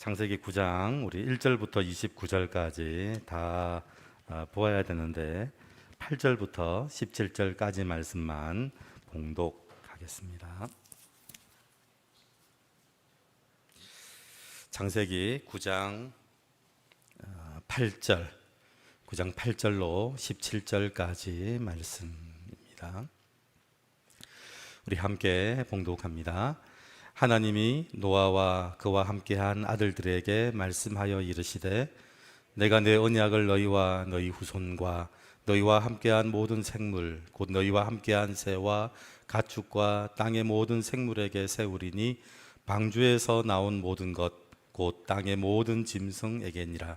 창세기 9장 우리 1절부터 29절까지 다 보아야 되는데 8절부터 17절까지 말씀만 봉독하겠습니다. 창세기 9장 8절 9장 8절로 17절까지 말씀입니다. 우리 함께 봉독합니다. 하나님이 노아와 그와 함께한 아들들에게 말씀하여 이르시되 내가 내 언약을 너희와 너희 후손과 너희와 함께한 모든 생물 곧 너희와 함께한 새와 가축과 땅의 모든 생물에게 세우리니 방주에서 나온 모든 것 곧 땅의 모든 짐승에게니라.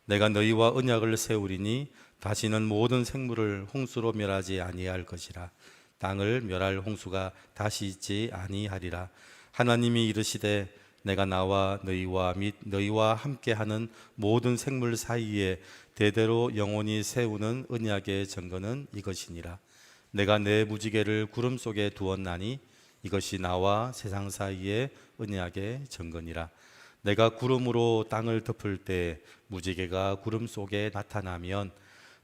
내가 너희와 언약을 세우리니 다시는 모든 생물을 홍수로 멸하지 아니할 것이라. 땅을 멸할 홍수가 다시 있지 아니하리라. 하나님이 이르시되 내가 나와 너희와 및 너희와 함께하는 모든 생물 사이에 대대로 영원히 세우는 언약의 증거는 이것이니라. 내가 내 무지개를 구름 속에 두었나니 이것이 나와 세상 사이의 언약의 증거니라. 내가 구름으로 땅을 덮을 때 무지개가 구름 속에 나타나면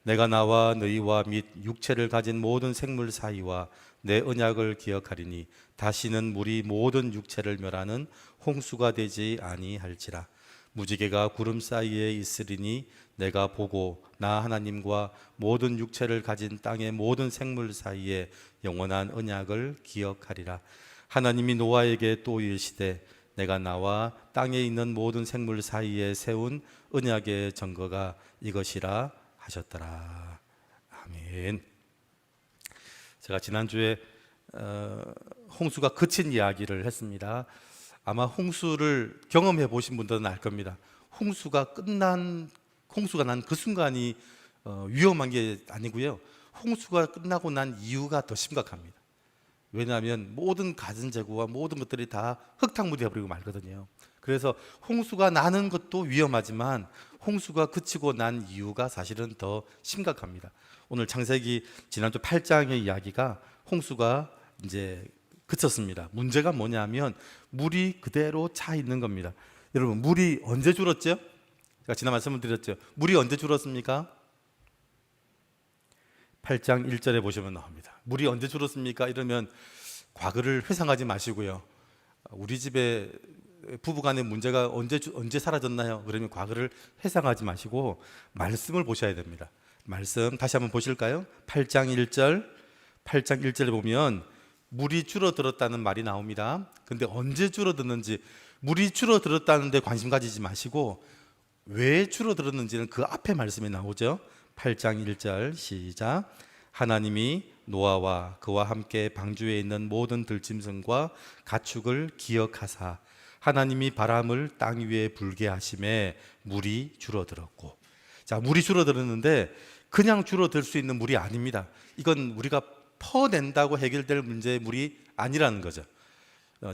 내가 나와 너희와 및 육체를 가진 모든 생물 사이와 내 언약을 기억하리니 다시는 물이 모든 육체를 멸하는 홍수가 되지 아니할지라. 무지개가 구름 사이에 있으리니 내가 보고 나 하나님과 모든 육체를 가진 땅의 모든 생물 사이에 영원한 언약을 기억하리라. 하나님이 노아에게 또 이르시되 내가 나와 땅에 있는 모든 생물 사이에 세운 언약의 증거가 이것이라 하셨더라. 아멘. 제가 지난주에 홍수가 그친 이야기를 했습니다. 아마 홍수를 경험해 보신 분들은 알 겁니다. 홍수가 난 그 순간이 위험한 게 아니고요. 홍수가 끝나고 난 이유가 더 심각합니다. 왜냐하면 모든 가전제구와 모든 것들이 다 흙탕물이 되어버리고 말거든요. 그래서 홍수가 나는 것도 위험하지만 홍수가 그치고 난 이유가 사실은 더 심각합니다. 오늘 창세기 지난주 8장의 이야기가 홍수가 이제 그쳤습니다. 문제가 뭐냐면 물이 그대로 차 있는 겁니다. 여러분, 물이 언제 줄었죠? 제가 지난 말씀을 드렸죠. 물이 언제 줄었습니까? 8장 1절에 보시면 나옵니다. 물이 언제 줄었습니까? 이러면 과거를 회상하지 마시고요. 우리 집에 부부간의 문제가 언제 사라졌나요? 그러면 과거를 회상하지 마시고 말씀을 보셔야 됩니다. 말씀 다시 한번 보실까요? 8장 1절에 보면 물이 줄어들었다는 말이 나옵니다. 근데 언제 줄어들었는지, 물이 줄어들었다는 데 관심 가지지 마시고 왜 줄어들었는지는 그 앞에 말씀이 나오죠. 8장 1절 시작. 하나님이 노아와 그와 함께 방주에 있는 모든 들짐승과 가축을 기억하사 하나님이 바람을 땅 위에 불게 하심에 물이 줄어들었고. 자, 물이 줄어들었는데 그냥 줄어들 수 있는 물이 아닙니다. 이건 우리가 퍼낸다고 해결될 문제의 물이 아니라는 거죠.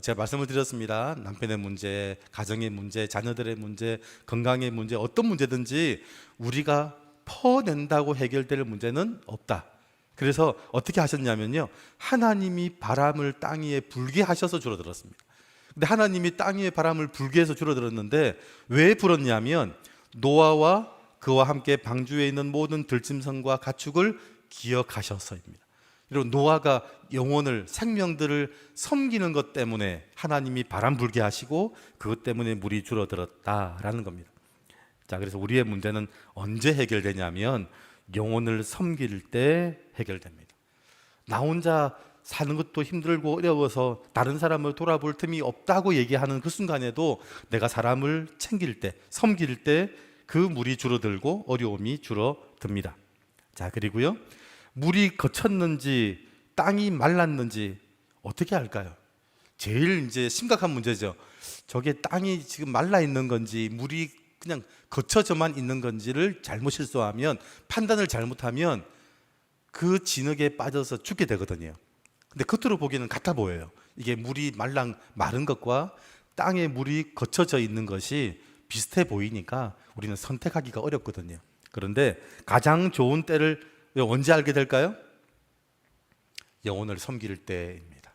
제가 말씀을 드렸습니다. 남편의 문제, 가정의 문제, 자녀들의 문제, 건강의 문제, 어떤 문제든지 우리가 퍼낸다고 해결될 문제는 없다. 그래서 어떻게 하셨냐면요, 하나님이 바람을 땅 위에 불게 하셔서 줄어들었습니다. 근데 하나님이 땅 위에 바람을 불게 해서 줄어들었는데 왜 불었냐면 노아와 그와 함께 방주에 있는 모든 들짐승과 가축을 기억하셔서입니다. 여러분, 노아가 영혼을, 생명들을 섬기는 것 때문에 하나님이 바람 불게 하시고 그것 때문에 물이 줄어들었다라는 겁니다. 자, 그래서 우리의 문제는 언제 해결되냐면 영혼을 섬길 때 해결됩니다. 나 혼자 사는 것도 힘들고 어려워서 다른 사람을 돌아볼 틈이 없다고 얘기하는 그 순간에도 내가 사람을 챙길 때, 섬길 때 그 물이 줄어들고 어려움이 줄어듭니다. 자, 그리고요, 물이 거쳤는지 땅이 말랐는지 어떻게 알까요? 제일 이제 심각한 문제죠. 저게 땅이 지금 말라 있는 건지 물이 그냥 거쳐져만 있는 건지를 잘못 실수하면, 판단을 잘못하면 그 진흙에 빠져서 죽게 되거든요. 근데 겉으로 보기에는 같아 보여요. 이게 물이 마른 것과 땅에 물이 거쳐져 있는 것이 비슷해 보이니까 우리는 선택하기가 어렵거든요. 그런데 가장 좋은 때를 언제 알게 될까요? 영혼을 섬길 때입니다.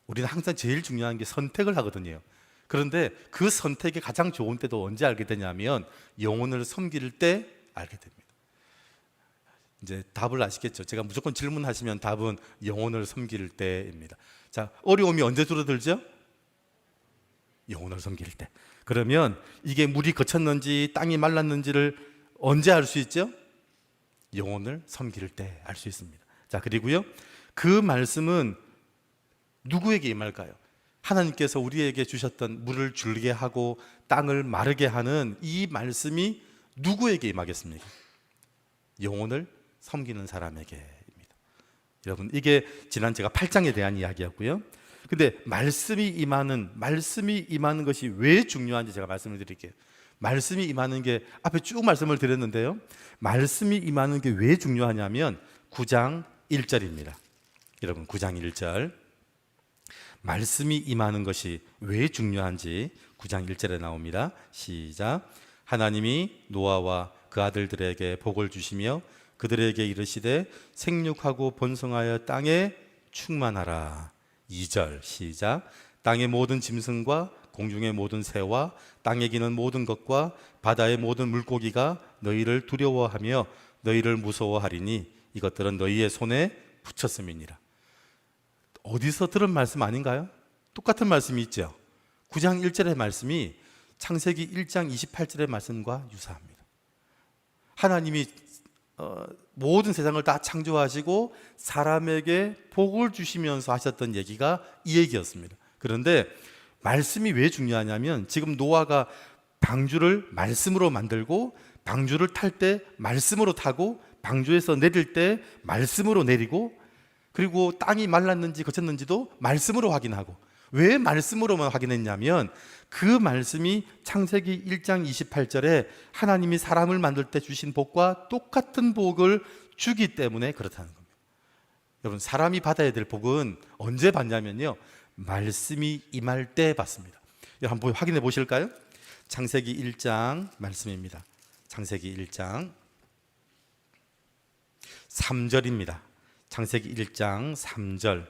우리는 항상 제일 중요한 게 선택을 하거든요. 그런데 그 선택이 가장 좋은 때도 언제 알게 되냐면 영혼을 섬길 때 알게 됩니다. 이제 답을 아시겠죠? 제가 무조건 질문하시면 답은 영혼을 섬길 때입니다. 자, 어려움이 언제 줄어들죠? 영혼을 섬길 때. 그러면 이게 물이 거쳤는지 땅이 말랐는지를 언제 알 수 있죠? 영혼을 섬길 때 알 수 있습니다. 자, 그리고요, 그 말씀은 누구에게 임할까요? 하나님께서 우리에게 주셨던 물을 줄게 하고 땅을 마르게 하는 이 말씀이 누구에게 임하겠습니까? 영혼을 섬기는 사람에게입니다. 여러분, 이게 지난 제가 8장에 대한 이야기였고요. 근데 말씀이 임하는 것이 왜 중요한지 제가 말씀을 드릴게요. 말씀이 임하는 게 앞에 쭉 말씀을 드렸는데요. 말씀이 임하는 게 왜 중요하냐면 9장 1절입니다. 여러분, 9장 1절. 말씀이 임하는 것이 왜 중요한지 9장 1절에 나옵니다. 시작. 하나님이 노아와 그 아들들에게 복을 주시며 그들에게 이르시되 생육하고 번성하여 땅에 충만하라. 2절 시작. 땅의 모든 짐승과 공중의 모든 새와 땅에 기는 모든 것과 바다의 모든 물고기가 너희를 두려워하며 너희를 무서워하리니 이것들은 너희의 손에 붙였음이니라. 어디서 들은 말씀 아닌가요? 똑같은 말씀이 있죠. 9장 1절의 말씀이 창세기 1장 28절의 말씀과 유사합니다. 하나님이 모든 세상을 다 창조하시고 사람에게 복을 주시면서 하셨던 얘기가 이 얘기였습니다. 그런데 말씀이 왜 중요하냐면 지금 노아가 방주를 말씀으로 만들고 방주를 탈 때 말씀으로 타고 방주에서 내릴 때 말씀으로 내리고 그리고 땅이 말랐는지 거쳤는지도 말씀으로 확인하고, 왜 말씀으로만 확인했냐면 그 말씀이 창세기 1장 28절에 하나님이 사람을 만들 때 주신 복과 똑같은 복을 주기 때문에 그렇다는 겁니다. 여러분, 사람이 받아야 될 복은 언제 받냐면요, 말씀이 임할 때 받습니다. 한번 확인해 보실까요? 창세기 1장 말씀입니다. 창세기 1장 3절입니다. 창세기 1장 3절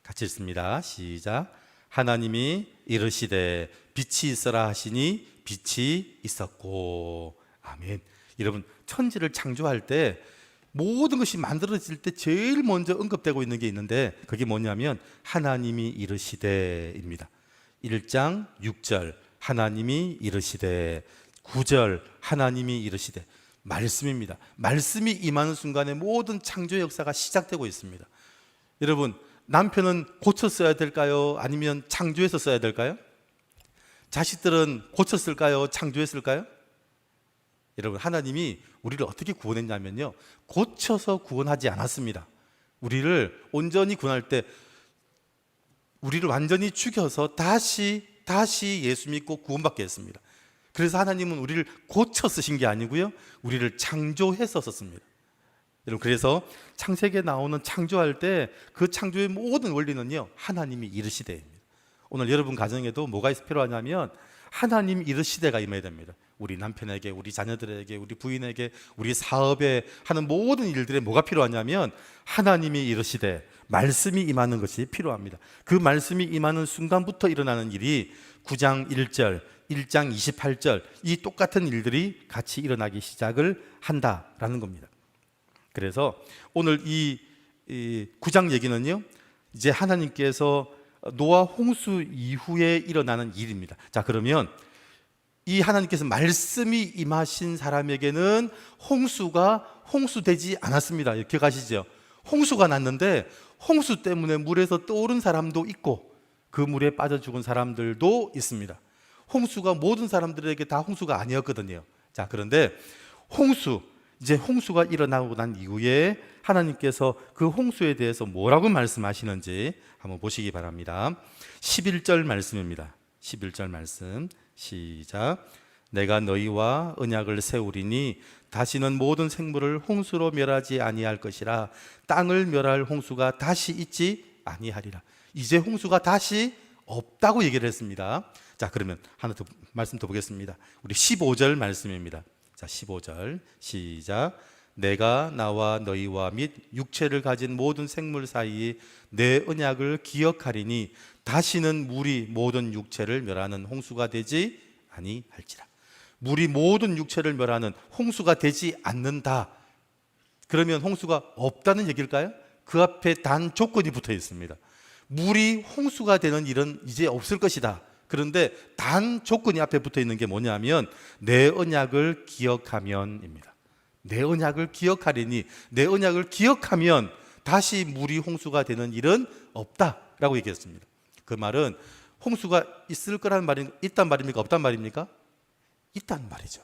같이 읽습니다. 시작. 하나님이 이르시되 빛이 있어라 하시니 빛이 있었고. 아멘. 여러분, 천지를 창조할 때 모든 것이 만들어질 때 제일 먼저 언급되고 있는 게 있는데 그게 뭐냐면 하나님이 이르시되입니다. 1장 6절 하나님이 이르시되, 9절 하나님이 이르시되. 말씀입니다. 말씀이 임하는 순간에 모든 창조 역사가 시작되고 있습니다. 여러분, 남편은 고쳐 써야 될까요? 아니면 창조해서 써야 될까요? 자식들은 고쳤을까요? 창조했을까요? 여러분, 하나님이 우리를 어떻게 구원했냐면요, 고쳐서 구원하지 않았습니다. 우리를 온전히 구원할 때 우리를 완전히 죽여서 다시 예수 믿고 구원받게 했습니다. 그래서 하나님은 우리를 고쳐 쓰신 게 아니고요, 우리를 창조해서 썼습니다. 여러분, 그래서 창세기에 나오는 창조할 때 그 창조의 모든 원리는요, 하나님이 이르시되입니다. 오늘 여러분 가정에도 뭐가 필요하냐면 하나님 이르시되가 임해야 됩니다. 우리 남편에게, 우리 자녀들에게, 우리 부인에게, 우리 사업에 하는 모든 일들에 뭐가 필요하냐면 하나님이 이르시되, 말씀이 임하는 것이 필요합니다. 그 말씀이 임하는 순간부터 일어나는 일이 9장 1절, 1장 28절 이 똑같은 일들이 같이 일어나기 시작을 한다라는 겁니다. 그래서 오늘 이 9장 얘기는요, 이제 하나님께서 노아 홍수 이후에 일어나는 일입니다. 자, 그러면 이 하나님께서 말씀이 임하신 사람에게는 홍수가 홍수되지 않았습니다. 기억하시죠? 홍수가 났는데 홍수 때문에 물에서 떠오른 사람도 있고 그 물에 빠져 죽은 사람들도 있습니다. 홍수가 모든 사람들에게 다 홍수가 아니었거든요. 자, 그런데 이제 홍수가 일어나고 난 이후에 하나님께서 그 홍수에 대해서 뭐라고 말씀하시는지 한번 보시기 바랍니다. 11절 말씀입니다. 11절 말씀 시작. 내가 너희와 언약을 세우리니 다시는 모든 생물을 홍수로 멸하지 아니할 것이라. 땅을 멸할 홍수가 다시 있지 아니하리라. 이제 홍수가 다시 없다고 얘기를 했습니다. 자, 그러면 하나 더 말씀 더 보겠습니다. 우리 15절 말씀입니다. 자, 15절 시작. 내가 나와 너희와 및 육체를 가진 모든 생물 사이에 내 언약을 기억하리니 다시는 물이 모든 육체를 멸하는 홍수가 되지 아니할지라. 물이 모든 육체를 멸하는 홍수가 되지 않는다. 그러면 홍수가 없다는 얘기일까요? 그 앞에 단 조건이 붙어 있습니다. 물이 홍수가 되는 일은 이제 없을 것이다. 그런데 단 조건이 앞에 붙어 있는 게 뭐냐면 내 언약을 기억하면입니다. 내 언약을 기억하리니, 내 언약을 기억하면 다시 물이 홍수가 되는 일은 없다라고 얘기했습니다. 그 말은 홍수가 있을 거라는 말이 있단 말입니까? 없단 말입니까? 있단 말이죠.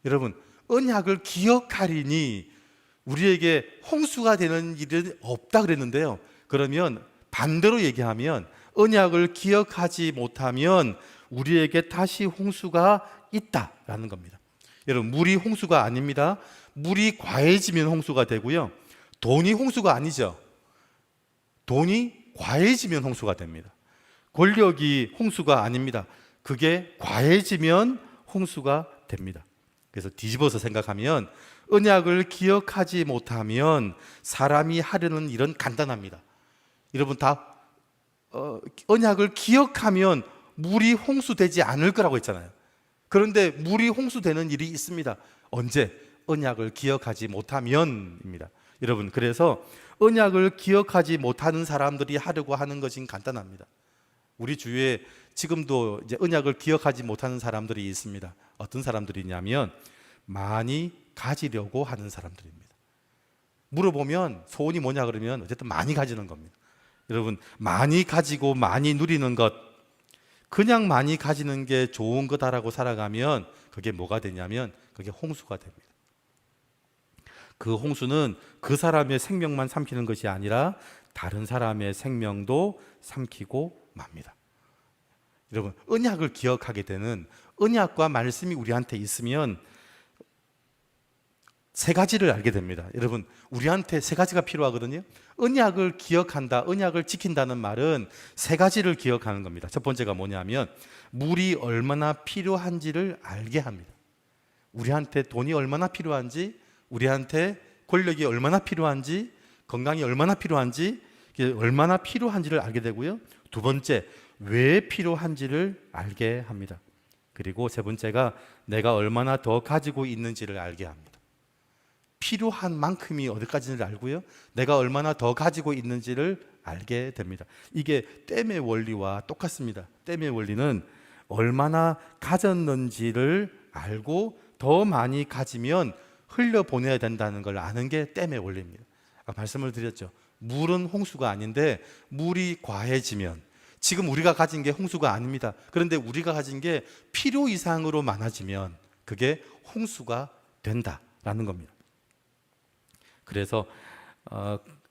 여러분, 언약을 기억하리니 우리에게 홍수가 되는 일은 없다 그랬는데요. 그러면 반대로 얘기하면 언약을 기억하지 못하면 우리에게 다시 홍수가 있다라는 겁니다. 여러분, 물이 홍수가 아닙니다. 물이 과해지면 홍수가 되고요. 돈이 홍수가 아니죠. 돈이 과해지면 홍수가 됩니다. 권력이 홍수가 아닙니다. 그게 과해지면 홍수가 됩니다. 그래서 뒤집어서 생각하면 언약을 기억하지 못하면 사람이 하려는 일은 간단합니다. 여러분 다 언약을 기억하면 물이 홍수되지 않을 거라고 했잖아요. 그런데 물이 홍수되는 일이 있습니다. 언제? 언약을 기억하지 못하면입니다. 여러분, 그래서 언약을 기억하지 못하는 사람들이 하려고 하는 것은 간단합니다. 우리 주위에 지금도 이제 언약을 기억하지 못하는 사람들이 있습니다. 어떤 사람들이냐면 많이 가지려고 하는 사람들입니다. 물어보면 소원이 뭐냐 그러면 어쨌든 많이 가지는 겁니다. 여러분, 많이 가지고 많이 누리는 것, 그냥 많이 가지는 게 좋은 거다라고 살아가면 그게 뭐가 되냐면 그게 홍수가 됩니다. 그 홍수는 그 사람의 생명만 삼키는 것이 아니라 다른 사람의 생명도 삼키고 맙니다. 여러분, 언약을 기억하게 되는, 언약과 말씀이 우리한테 있으면 세 가지를 알게 됩니다. 여러분, 우리한테 세 가지가 필요하거든요. 언약을 기억한다, 언약을 지킨다는 말은 세 가지를 기억하는 겁니다. 첫 번째가 뭐냐면 물이 얼마나 필요한지를 알게 합니다. 우리한테 돈이 얼마나 필요한지, 우리한테 권력이 얼마나 필요한지, 건강이 얼마나 필요한지, 얼마나 필요한지를 알게 되고요. 두 번째, 왜 필요한지를 알게 합니다. 그리고 세 번째가 내가 얼마나 더 가지고 있는지를 알게 합니다. 필요한 만큼이 어디까지인지를 알고요. 내가 얼마나 더 가지고 있는지를 알게 됩니다. 이게 댐의 원리와 똑같습니다. 댐의 원리는 얼마나 가졌는지를 알고 더 많이 가지면 흘려보내야 된다는 걸 아는 게 댐의 원리입니다. 아까 말씀을 드렸죠. 물은 홍수가 아닌데 물이 과해지면, 지금 우리가 가진 게 홍수가 아닙니다. 그런데 우리가 가진 게 필요 이상으로 많아지면 그게 홍수가 된다라는 겁니다. 그래서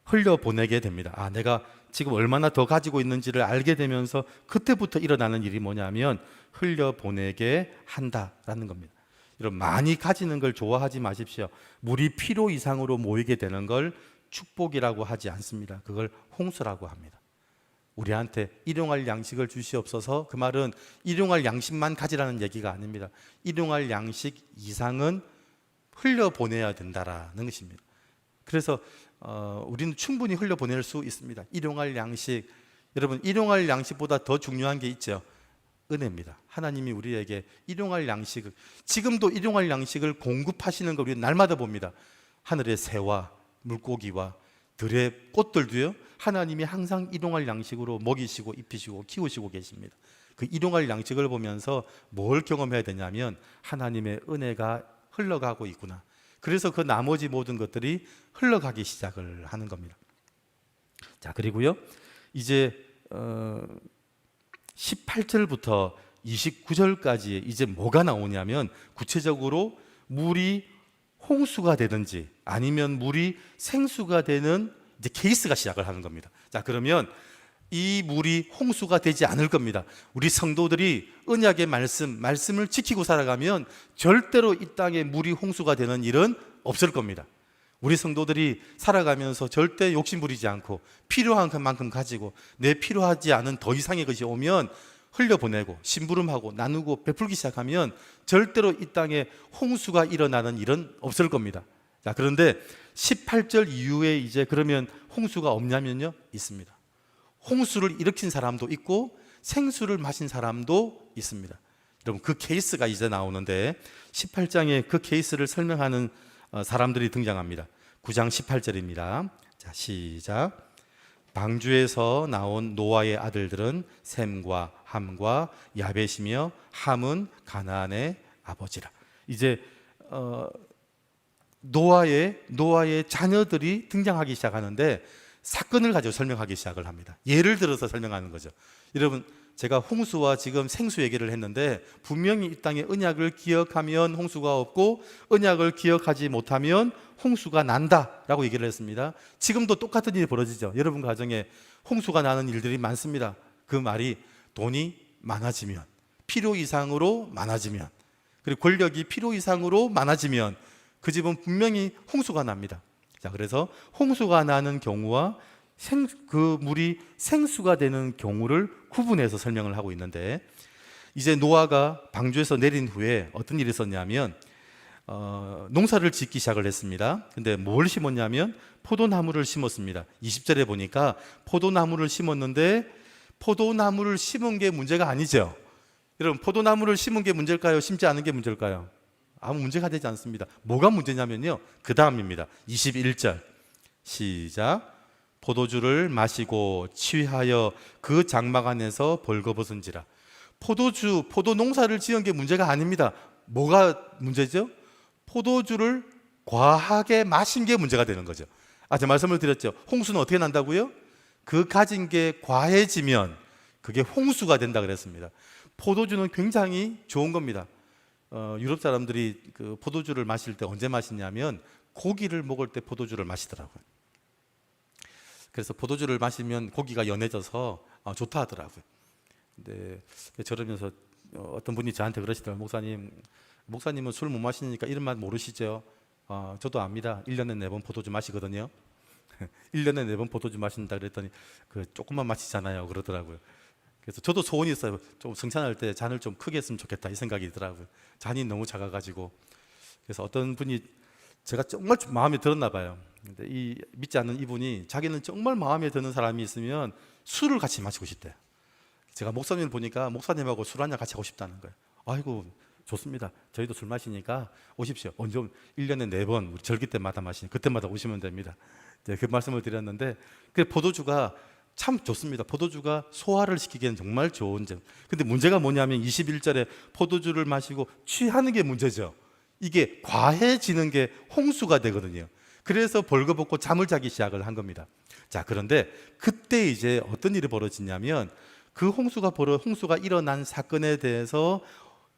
흘려보내게 됩니다. 내가 지금 얼마나 더 가지고 있는지를 알게 되면서 그때부터 일어나는 일이 뭐냐면 흘려보내게 한다라는 겁니다. 여러분, 많이 가지는 걸 좋아하지 마십시오. 물이 필요 이상으로 모이게 되는 걸 축복이라고 하지 않습니다. 그걸 홍수라고 합니다. 우리한테 일용할 양식을 주시옵소서, 그 말은 일용할 양식만 가지라는 얘기가 아닙니다. 일용할 양식 이상은 흘려보내야 된다라는 것입니다. 그래서 우리는 충분히 흘려보낼 수 있습니다. 일용할 양식, 여러분, 일용할 양식보다 더 중요한 게 있죠. 은혜입니다. 하나님이 우리에게 일용할 양식을, 지금도 일용할 양식을 공급하시는 걸 우리는 날마다 봅니다. 하늘의 새와 물고기와 들의 꽃들도요, 하나님이 항상 일용할 양식으로 먹이시고 입히시고 키우시고 계십니다. 그 일용할 양식을 보면서 뭘 경험해야 되냐면 하나님의 은혜가 흘러가고 있구나. 그래서 그 나머지 모든 것들이 흘러가기 시작을 하는 겁니다. 자, 그리고요, 이제 18절부터 29절까지 이제 뭐가 나오냐면 구체적으로 물이 홍수가 되든지 아니면 물이 생수가 되는 이제 케이스가 시작을 하는 겁니다. 자, 그러면 이 물이 홍수가 되지 않을 겁니다. 우리 성도들이 언약의 말씀을 지키고 살아가면 절대로 이 땅에 물이 홍수가 되는 일은 없을 겁니다. 우리 성도들이 살아가면서 절대 욕심 부리지 않고 필요한 것만큼 가지고 내 필요하지 않은 더 이상의 것이 오면 흘려보내고 심부름하고 나누고 베풀기 시작하면 절대로 이 땅에 홍수가 일어나는 일은 없을 겁니다. 자, 그런데 18절 이후에 이제 그러면 홍수가 없냐면요, 있습니다. 홍수를 일으킨 사람도 있고 생수를 마신 사람도 있습니다. 여러분, 그 케이스가 이제 나오는데 18장에 그 케이스를 설명하는 사람들이 등장합니다. 9장 18절입니다. 자, 시작. 방주에서 나온 노아의 아들들은 셈과 함과 야벳이며 함은 가나안의 아버지라. 이제 노아의 자녀들이 등장하기 시작하는데 사건을 가지고 설명하기 시작을 합니다. 예를 들어서 설명하는 거죠. 여러분, 제가 홍수와 지금 생수 얘기를 했는데 분명히 이 땅에 언약을 기억하면 홍수가 없고 언약을 기억하지 못하면 홍수가 난다라고 얘기를 했습니다. 지금도 똑같은 일이 벌어지죠. 여러분 가정에 홍수가 나는 일들이 많습니다. 그 말이 돈이 많아지면, 필요 이상으로 많아지면, 그리고 권력이 필요 이상으로 많아지면 그 집은 분명히 홍수가 납니다. 자, 그래서 홍수가 나는 경우와 그 물이 생수가 되는 경우를 구분해서 설명을 하고 있는데, 이제 노아가 방주에서 내린 후에 어떤 일이 있었냐면 농사를 짓기 시작을 했습니다. 근데 뭘 심었냐면 포도나무를 심었습니다. 20절에 보니까 포도나무를 심었는데 포도나무를 심은 게 문제가 아니죠. 여러분, 포도나무를 심은 게 문제일까요? 심지 않은 게 문제일까요? 아무 문제가 되지 않습니다. 뭐가 문제냐면요, 그 다음입니다. 21절 시작. 포도주를 마시고 취하여 그 장막 안에서 벌거벗은지라. 포도 농사를 지은 게 문제가 아닙니다. 뭐가 문제죠? 포도주를 과하게 마신 게 문제가 되는 거죠. 제가 말씀을 드렸죠. 홍수는 어떻게 난다고요? 그 가진 게 과해지면 그게 홍수가 된다 그랬습니다. 포도주는 굉장히 좋은 겁니다. 유럽 사람들이 그 포도주를 마실 때 언제 마시냐면 고기를 먹을 때 포도주를 마시더라고요. 그래서 포도주를 마시면 고기가 연해져서 좋다 하더라고요. 근데 저러면서 어떤 분이 저한테 그러시더라고요. 목사님은 술 못 마시니까 이런 맛 모르시죠? 저도 압니다. 1년에 4번 포도주 마시거든요. 1년에 4번 포도주 마신다 그랬더니 그 조금만 마시잖아요 그러더라고요. 그래서 저도 소원이 있어요. 좀 성찬할 때 잔을 좀 크게 했으면 좋겠다 이 생각이 들더라고요. 잔이 너무 작아가지고. 그래서 어떤 분이 제가 정말 마음에 들었나 봐요. 근데 이 믿지 않는 이분이 자기는 정말 마음에 드는 사람이 있으면 술을 같이 마시고 싶대요. 제가 목사님을 보니까 목사님하고 술 한잔 같이 하고 싶다는 거예요. 아이고 좋습니다. 저희도 술 마시니까 오십시오. 언제 1년에 4번 우리 절기 때마다 마시니 그때마다 오시면 됩니다. 그 말씀을 드렸는데 그 포도주가 참 좋습니다. 포도주가 소화를 시키기에는 정말 좋은 점. 근데 문제가 뭐냐면 21절에 포도주를 마시고 취하는 게 문제죠. 이게 과해지는 게 홍수가 되거든요. 그래서 벌거벗고 잠을 자기 시작을 한 겁니다. 자, 그런데 그때 이제 어떤 일이 벌어지냐면 그 홍수가 일어난 사건에 대해서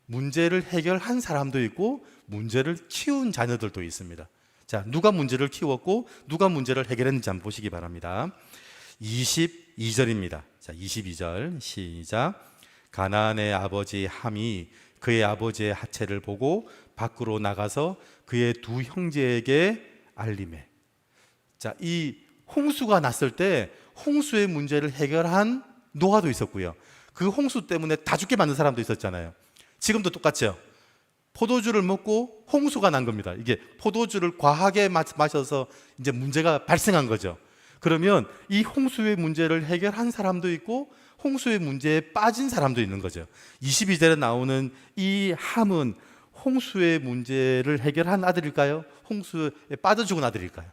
문제를 해결한 사람도 있고 문제를 키운 자녀들도 있습니다. 자, 누가 문제를 키웠고 누가 문제를 해결했는지 한번 보시기 바랍니다. 22절입니다. 자, 22절 시작. 가나안의 아버지 함이 그의 아버지의 하체를 보고 밖으로 나가서 그의 두 형제에게 알림해. 자, 이 홍수가 났을 때 홍수의 문제를 해결한 노아도 있었고요. 그 홍수 때문에 다 죽게 만든 사람도 있었잖아요. 지금도 똑같죠. 포도주를 먹고 홍수가 난 겁니다. 이게 포도주를 과하게 마셔서 이제 문제가 발생한 거죠. 그러면 이 홍수의 문제를 해결한 사람도 있고 홍수의 문제에 빠진 사람도 있는 거죠. 22절에 나오는 이 함은 홍수의 문제를 해결한 아들일까요? 홍수에 빠져 죽은 아들일까요?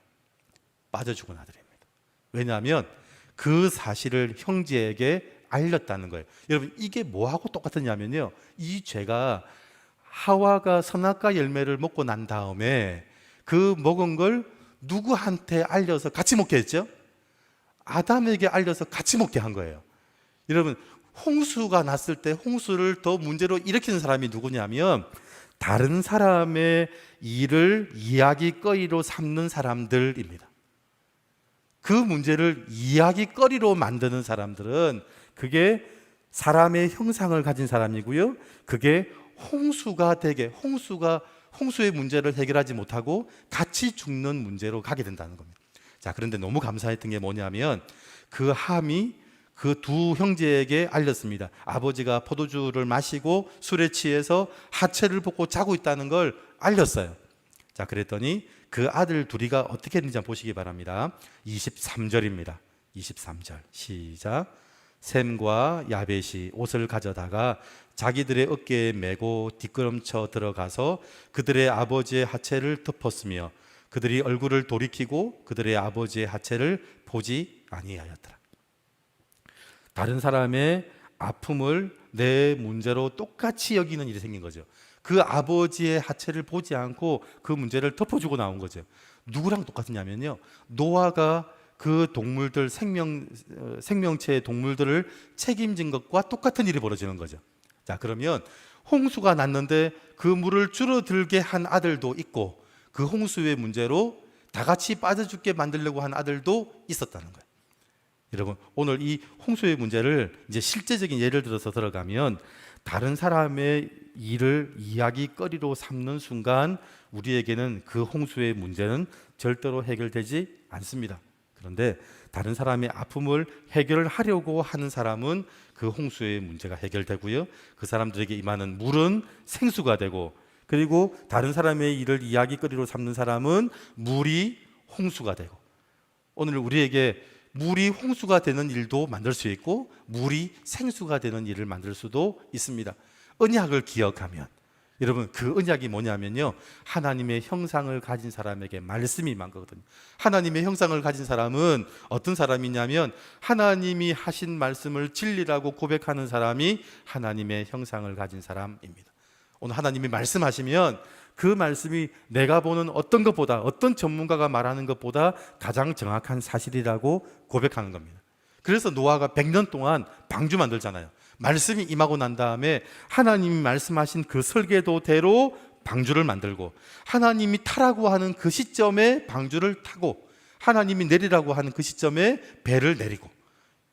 빠져 죽은 아들입니다. 왜냐하면 그 사실을 형제에게 알렸다는 거예요. 여러분, 이게 뭐하고 똑같으냐면요, 이 죄가 하와가 선악과 열매를 먹고 난 다음에 그 먹은 걸 누구한테 알려서 같이 먹게 했죠? 아담에게 알려서 같이 먹게 한 거예요. 여러분, 홍수가 났을 때 홍수를 더 문제로 일으키는 사람이 누구냐면 다른 사람의 일을 이야기거리로 삼는 사람들입니다. 그 문제를 이야기거리로 만드는 사람들은 그게 사람의 형상을 가진 사람이고요, 그게 홍수의 문제를 해결하지 못하고 같이 죽는 문제로 가게 된다는 겁니다. 자, 그런데 너무 감사했던 게 뭐냐면 그 함이 그 두 형제에게 알렸습니다. 아버지가 포도주를 마시고 술에 취해서 하체를 벗고 자고 있다는 걸 알렸어요. 자, 그랬더니 그 아들 둘이가 어떻게 했는지 한번 보시기 바랍니다. 23절입니다. 23절 시작. 셈과 야벳이 옷을 가져다가 자기들의 어깨에 메고 뒷걸음쳐 들어가서 그들의 아버지의 하체를 덮었으며 그들이 얼굴을 돌이키고 그들의 아버지의 하체를 보지 아니하였더라. 다른 사람의 아픔을 내 문제로 똑같이 여기는 일이 생긴 거죠. 그 아버지의 하체를 보지 않고 그 문제를 덮어주고 나온 거죠. 누구랑 똑같으냐면요, 노아가 그 동물들 생명체의 동물들을 책임진 것과 똑같은 일이 벌어지는 거죠. 자, 그러면 홍수가 났는데 그 물을 줄어들게 한 아들도 있고 그 홍수의 문제로 다 같이 빠져 죽게 만들려고 한 아들도 있었다는 거예요. 여러분, 오늘 이 홍수의 문제를 이제 실제적인 예를 들어서 들어가면 다른 사람의 일을 이야기거리로 삼는 순간 우리에게는 그 홍수의 문제는 절대로 해결되지 않습니다. 그런데 다른 사람의 아픔을 해결하려고 하는 사람은 그 홍수의 문제가 해결되고요, 그 사람들에게 임하는 물은 생수가 되고, 그리고 다른 사람의 일을 이야기거리로 삼는 사람은 물이 홍수가 되고, 오늘 우리에게 물이 홍수가 되는 일도 만들 수 있고 물이 생수가 되는 일을 만들 수도 있습니다. 언약을 기억하면, 여러분, 그 언약이 뭐냐면요, 하나님의 형상을 가진 사람에게 말씀이 임한 거거든요. 하나님의 형상을 가진 사람은 어떤 사람이냐면 하나님이 하신 말씀을 진리라고 고백하는 사람이 하나님의 형상을 가진 사람입니다. 오늘 하나님이 말씀하시면 그 말씀이 내가 보는 어떤 것보다, 어떤 전문가가 말하는 것보다 가장 정확한 사실이라고 고백하는 겁니다. 그래서 노아가 100년 동안 방주 만들잖아요. 말씀이 임하고 난 다음에 하나님이 말씀하신 그 설계도대로 방주를 만들고, 하나님이 타라고 하는 그 시점에 방주를 타고, 하나님이 내리라고 하는 그 시점에 배를 내리고,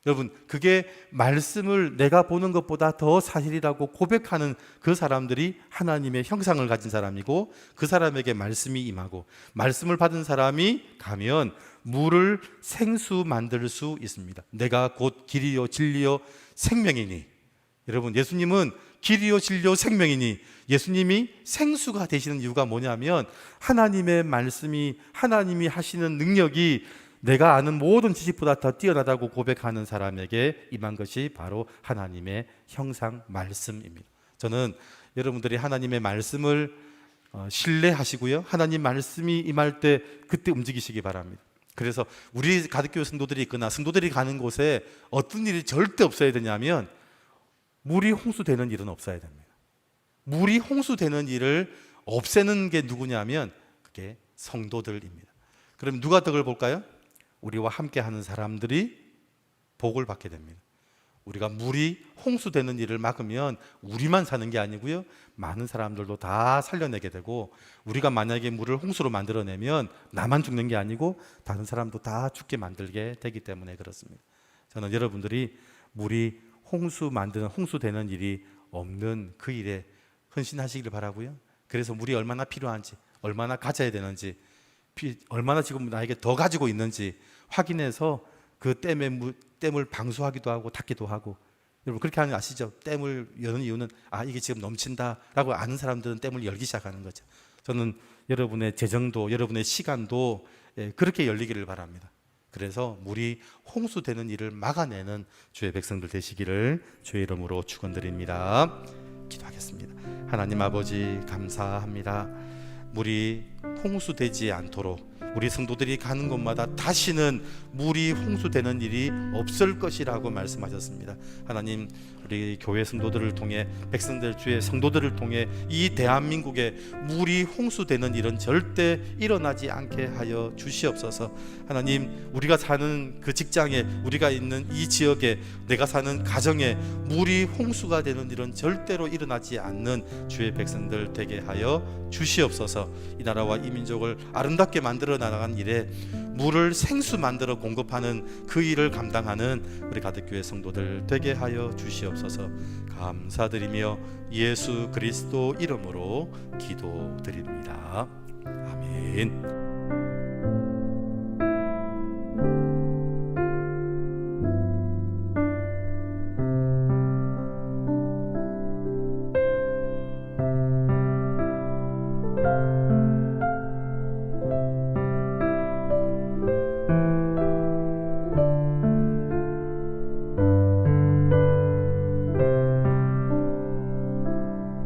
여러분, 그게 말씀을 내가 보는 것보다 더 사실이라고 고백하는 그 사람들이 하나님의 형상을 가진 사람이고, 그 사람에게 말씀이 임하고 말씀을 받은 사람이 가면 물을 생수 만들 수 있습니다. 내가 곧 길이요 진리요 생명이니, 여러분, 예수님은 길이요 진리요 생명이니, 예수님이 생수가 되시는 이유가 뭐냐면 하나님의 말씀이, 하나님이 하시는 능력이 내가 아는 모든 지식보다 더 뛰어나다고 고백하는 사람에게 임한 것이 바로 하나님의 형상 말씀입니다. 저는 여러분들이 하나님의 말씀을 신뢰하시고요, 하나님 말씀이 임할 때 그때 움직이시기 바랍니다. 그래서 우리 가득교회 성도들이 있거나 성도들이 가는 곳에 어떤 일이 절대 없어야 되냐면 물이 홍수되는 일은 없어야 됩니다. 물이 홍수되는 일을 없애는 게 누구냐면 그게 성도들입니다. 그럼 누가 덕을 볼까요? 우리와 함께 하는 사람들이 복을 받게 됩니다. 우리가 물이 홍수되는 일을 막으면 우리만 사는 게 아니고요, 많은 사람들도 다 살려내게 되고, 우리가 만약에 물을 홍수로 만들어내면 나만 죽는 게 아니고 다른 사람도 다 죽게 만들게 되기 때문에 그렇습니다. 저는 여러분들이 물이 홍수되는 일이 없는 그 일에 헌신하시기를 바라고요. 그래서 물이 얼마나 필요한지, 얼마나 가져야 되는지, 얼마나 지금 나에게 더 가지고 있는지 확인해서 그 댐을 방수하기도 하고 닫기도 하고. 여러분, 그렇게 하는 거 아시죠? 댐을 여는 이유는 이게 지금 넘친다라고 아는 사람들은 댐을 열기 시작하는 거죠. 저는 여러분의 재정도, 여러분의 시간도 그렇게 열리기를 바랍니다. 그래서 물이 홍수되는 일을 막아내는 주의 백성들 되시기를 주의 이름으로 축원드립니다. 기도하겠습니다. 하나님 아버지, 감사합니다. 물이 홍수되지 않도록 우리 성도들이 가는 곳마다 다시는 물이 홍수되는 일이 없을 것이라고 말씀하셨습니다. 하나님, 우리 교회 성도들을 통해, 백성들 주의 성도들을 통해 이 대한민국에 물이 홍수되는 일은 절대 일어나지 않게 하여 주시옵소서. 하나님, 우리가 사는 그 직장에, 우리가 있는 이 지역에, 내가 사는 가정에 물이 홍수가 되는 일은 절대로 일어나지 않는 주의 백성들 되게 하여 주시옵소서. 이 나라와 이 민족을 아름답게 만들어 나가는 일에 물을 생수 만들어 공급하는 그 일을 감당하는 우리 가득교회 성도들 되게 하여 주시옵소서. 감사드리며 예수 그리스도 이름으로 기도드립니다. 아멘.